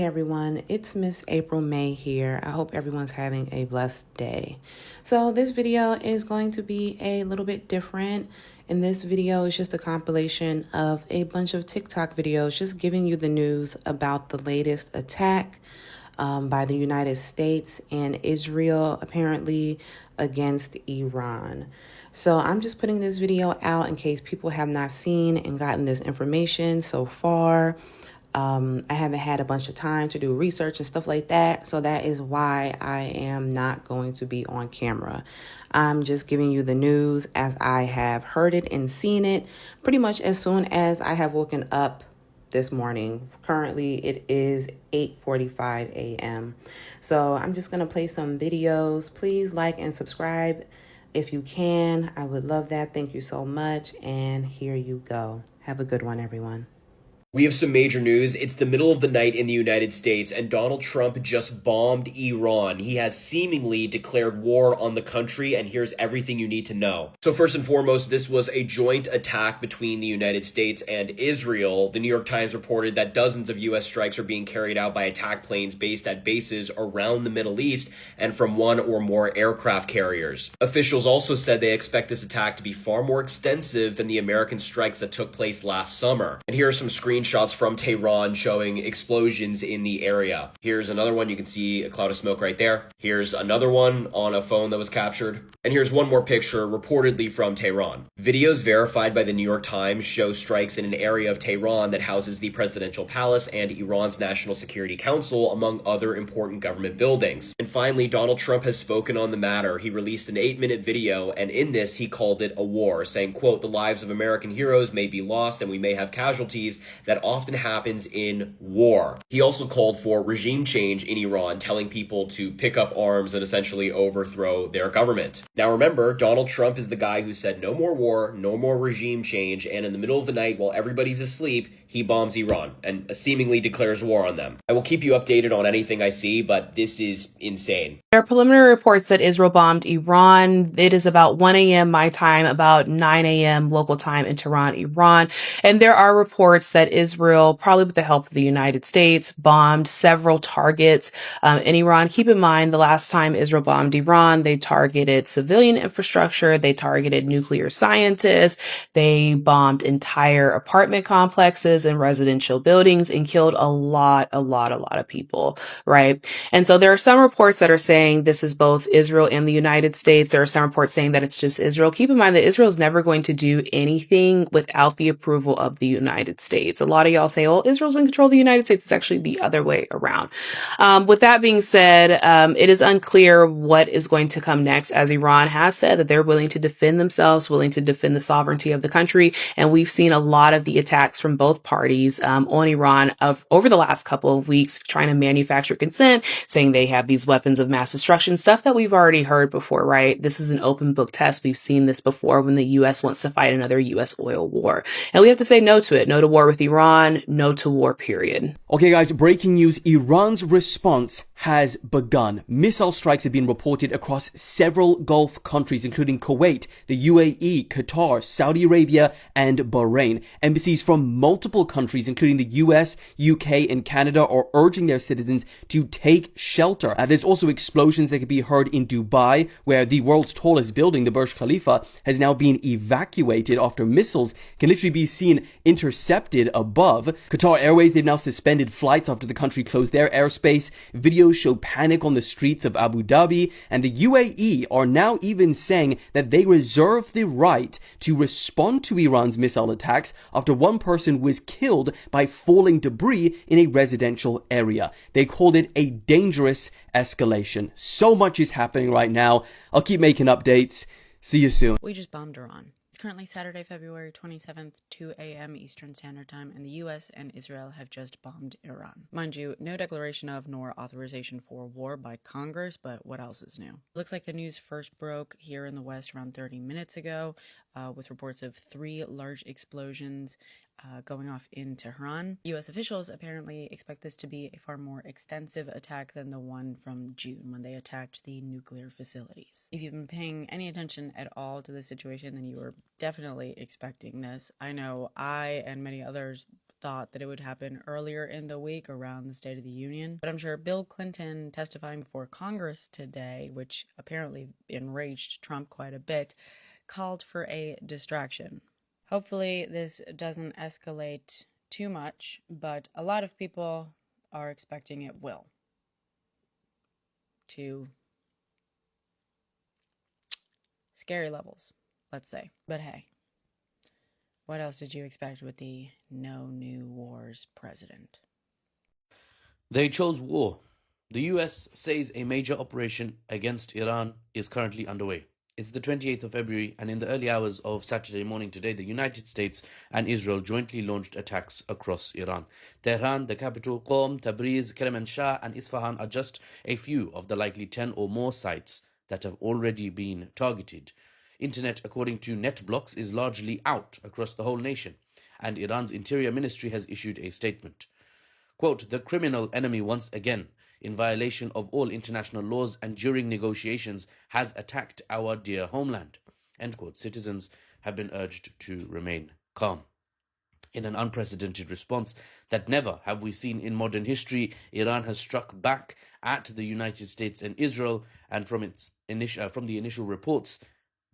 Hey everyone, it's Miss April May here. I hope everyone's having a blessed day. So this video is going to be a little bit different. And this video is just a compilation of a bunch of TikTok videos just giving you the news about the latest attack by the United States and Israel apparently against Iran. So I'm just putting this video out in case people have not seen and gotten this information so far. I haven't had a bunch of time to do research and stuff like that. So that is why I am not going to be on camera. I'm just giving you the news as I have heard it and seen it pretty much as soon as I have woken up this morning. Currently, it is 8:45 a.m. So I'm just going to play some videos. Please like and subscribe if you can. I would love that. Thank you so much. And here you go. Have a good one, everyone. We have some major news. It's the middle of the night in the United States, and Donald Trump just bombed Iran. He has seemingly declared war on the country, and here's everything you need to know. So first and foremost, this was a joint attack between the United States and Israel. The New York Times reported that dozens of U.S. strikes are being carried out by attack planes based at bases around the Middle East and from one or more aircraft carriers. Officials also said they expect this attack to be far more extensive than the American strikes that took place last summer. And here are some screenshots from Tehran showing explosions in the area. Here's another one. You can see a cloud of smoke right there. Here's another one on a phone that was captured. And here's one more picture reportedly from Tehran. Videos verified by the New York Times show strikes in an area of Tehran that houses the presidential palace and Iran's National Security Council, among other important government buildings. And finally, Donald Trump has spoken on the matter. He released an 8-minute video, and in this, he called it a war, saying, quote, "The lives of American heroes may be lost and we may have casualties. That often happens in war." He also called for regime change in Iran, telling people to pick up arms and essentially overthrow their government. Now remember, Donald Trump is the guy who said no more war, no more regime change, and in the middle of the night while everybody's asleep, he bombs Iran and seemingly declares war on them. I will keep you updated on anything I see, but this is insane. There are preliminary reports that Israel bombed Iran. It is about 1 a.m. my time, about 9 a.m. local time in Tehran, Iran. And there are reports that Israel, probably with the help of the United States, bombed several targets in Iran. Keep in mind, the last time Israel bombed Iran, they targeted civilian infrastructure, they targeted nuclear scientists, they bombed entire apartment complexes and residential buildings and killed a lot of people, right? And so there are some reports that are saying this is both Israel and the United States. There are some reports saying that it's just Israel. Keep in mind that Israel is never going to do anything without the approval of the United States. A lot of y'all say, oh, Israel's in control of the United States. It's actually the other way around. With that being said, it is unclear what is going to come next, as Iran has said that they're willing to defend themselves, willing to defend the sovereignty of the country. And we've seen a lot of the attacks from both parties on Iran over the last couple of weeks, trying to manufacture consent, saying they have these weapons of mass destruction, stuff that we've already heard before, right? This is an open book test. We've seen this before when the U.S. wants to fight another U.S. oil war. And we have to say no to it. No to war with Iran. No to war, period. Okay, guys, breaking news. Iran's response has begun. Missile strikes have been reported across several Gulf countries, including Kuwait, the UAE, Qatar, Saudi Arabia, and Bahrain. Embassies from multiple countries, including the US, UK, and Canada, are urging their citizens to take shelter. There's also explosions that could be heard in Dubai, where the world's tallest building, the Burj Khalifa, has now been evacuated after missiles can literally be seen intercepted above. Qatar Airways, they've now suspended flights after the country closed their airspace. Videos show panic on the streets of Abu Dhabi, and the UAE are now even saying that they reserve the right to respond to Iran's missile attacks after one person was killed by falling debris in a residential area. They called it a dangerous escalation. So much is happening right now. I'll keep making updates. See you soon. We just bombed Iran. It's currently Saturday, February 27th, 2 a.m. Eastern Standard Time, and the U.S. and Israel have just bombed Iran. Mind you, no declaration of nor authorization for war by Congress, but what else is new? Looks like the news first broke here in the West around 30 minutes ago. with reports of 3 large explosions going off in Tehran. U.S. officials apparently expect this to be a far more extensive attack than the one from June when they attacked the nuclear facilities. If you've been paying any attention at all to the situation, then you were definitely expecting this. I know I and many others thought that it would happen earlier in the week around the State of the Union, but I'm sure Bill Clinton testifying before Congress today, which apparently enraged Trump quite a bit, called for a distraction. Hopefully this doesn't escalate too much, but a lot of people are expecting it will. To scary levels, let's say. But hey, what else did you expect with the no new wars president? They chose war. The US says a major operation against Iran is currently underway. It's the 28th of February, and in the early hours of Saturday morning today, the United States and Israel jointly launched attacks across Iran. Tehran, the capital, Qom, Tabriz, Kermanshah, and Isfahan are just a few of the likely 10 or more sites that have already been targeted. Internet, according to NetBlocks, is largely out across the whole nation, and Iran's Interior Ministry has issued a statement. Quote, the criminal enemy once again, in violation of all international laws and during negotiations, has attacked our dear homeland. End quote. Citizens have been urged to remain calm. In an unprecedented response that never have we seen in modern history, Iran has struck back at the United States and Israel, and from the initial reports,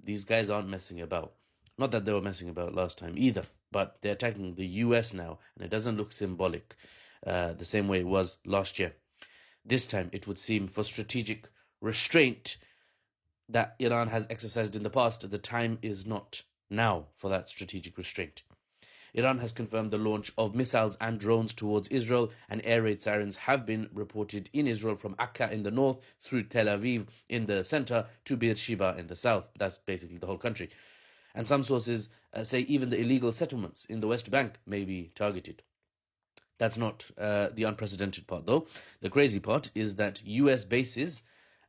these guys aren't messing about. Not that they were messing about last time either, but they're attacking the US now, and it doesn't look symbolic the same way it was last year. This time, it would seem, for strategic restraint that Iran has exercised in the past, the time is not now for that strategic restraint. Iran has confirmed the launch of missiles and drones towards Israel, and air raid sirens have been reported in Israel from Akka in the north through Tel Aviv in the center to Beersheba in the south. That's basically the whole country. And some sources say even the illegal settlements in the West Bank may be targeted. That's not the unprecedented part, though. The crazy part is that US bases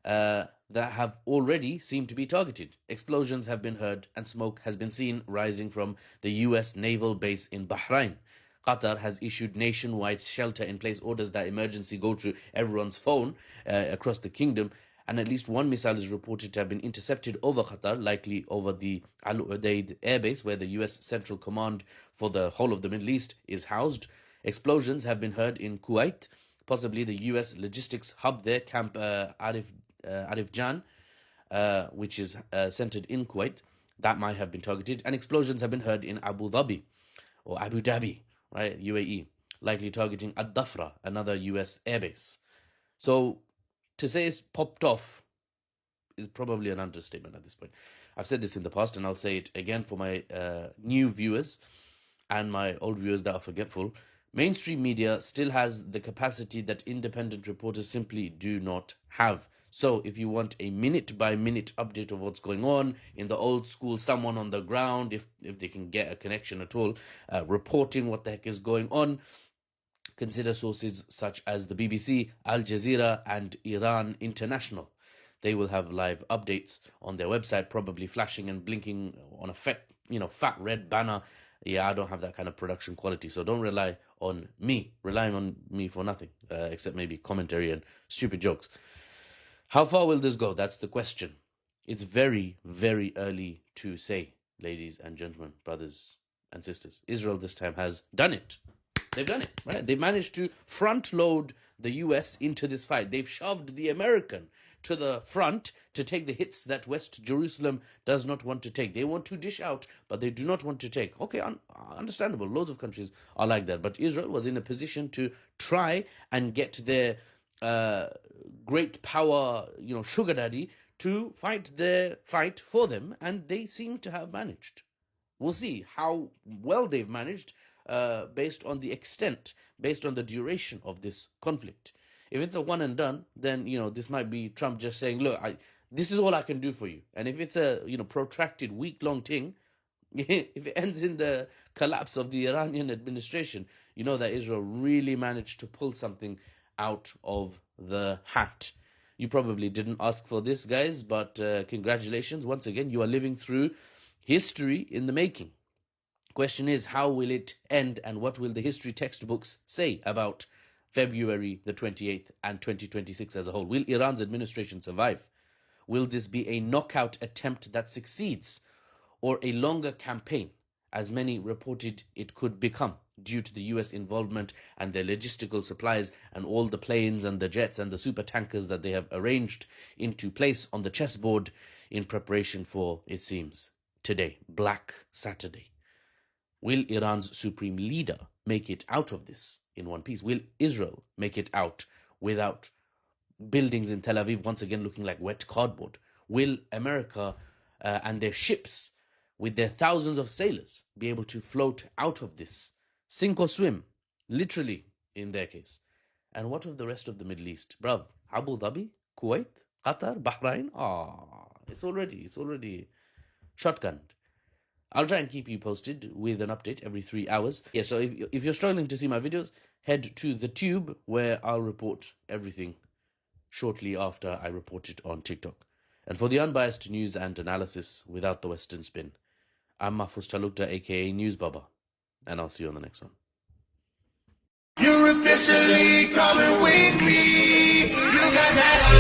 that have already seemed to be targeted. Explosions have been heard and smoke has been seen rising from the US naval base in Bahrain. Qatar has issued nationwide shelter-in-place orders that emergency go to everyone's phone across the kingdom, and at least one missile is reported to have been intercepted over Qatar, likely over the Al Udeid airbase, where the US Central Command for the whole of the Middle East is housed. Explosions have been heard in Kuwait, possibly the US logistics hub there, Camp Arif Jan, which is centered in Kuwait. That might have been targeted. And explosions have been heard in Abu Dhabi, or Abu Dhabi, right, UAE, likely targeting Ad-Dafra, another US airbase. So to say it's popped off is probably an understatement at this point. I've said this in the past, and I'll say it again for my new viewers and my old viewers that are forgetful. Mainstream media still has the capacity that independent reporters simply do not have. So if you want a minute-by-minute update of what's going on in the old school, someone on the ground, if they can get a connection at all, reporting what the heck is going on, consider sources such as the BBC, Al Jazeera, and Iran International. They will have live updates on their website, probably flashing and blinking on a fat red banner. Yeah, I don't have that kind of production quality, so don't rely on me. Relying on me for nothing, except maybe commentary and stupid jokes. How far will this go? That's the question. It's very, very early to say, ladies and gentlemen, brothers and sisters. Israel this time has done it. They've done it, right? They managed to front load the US into this fight. They've shoved the American to the front to take the hits that West Jerusalem does not want to take. They want to dish out, but they do not want to take. Okay, understandable. Loads of countries are like that. But Israel was in a position to try and get their great power, sugar daddy, to fight their fight for them, and they seem to have managed. We'll see how well they've managed based on the extent, based on the duration of this conflict. If it's a one and done, then, this might be Trump just saying, look, this is all I can do for you. And if it's a, protracted week-long thing, if it ends in the collapse of the Iranian administration, you know that Israel really managed to pull something out of the hat. You probably didn't ask for this, guys, but congratulations. Once again, you are living through history in the making. Question is, how will it end, and what will the history textbooks say about February the 28th and 2026 as a whole? Will Iran's administration survive? Will this be a knockout attempt that succeeds, or a longer campaign, as many reported it could become, due to the US involvement and their logistical supplies and all the planes and the jets and the super tankers that they have arranged into place on the chessboard in preparation for, it seems, today, Black Saturday? Will Iran's supreme leader make it out of this in one piece? Will Israel make it out without buildings in Tel Aviv once again looking like wet cardboard? Will America and their ships, with their thousands of sailors, be able to float out of this, sink or swim, literally in their case? And what of the rest of the Middle East? Bruv, Abu Dhabi, Kuwait, Qatar, Bahrain? It's already shotgunned. I'll try and keep you posted with an update every 3 hours. Yeah, so if you're struggling to see my videos, head to the Tube, where I'll report everything shortly after I report it on TikTok. And for the unbiased news and analysis without the Western spin, I'm Mahfouz Talukder, aka News Baba, and I'll see you on the next one. You're officially coming with me. You got that.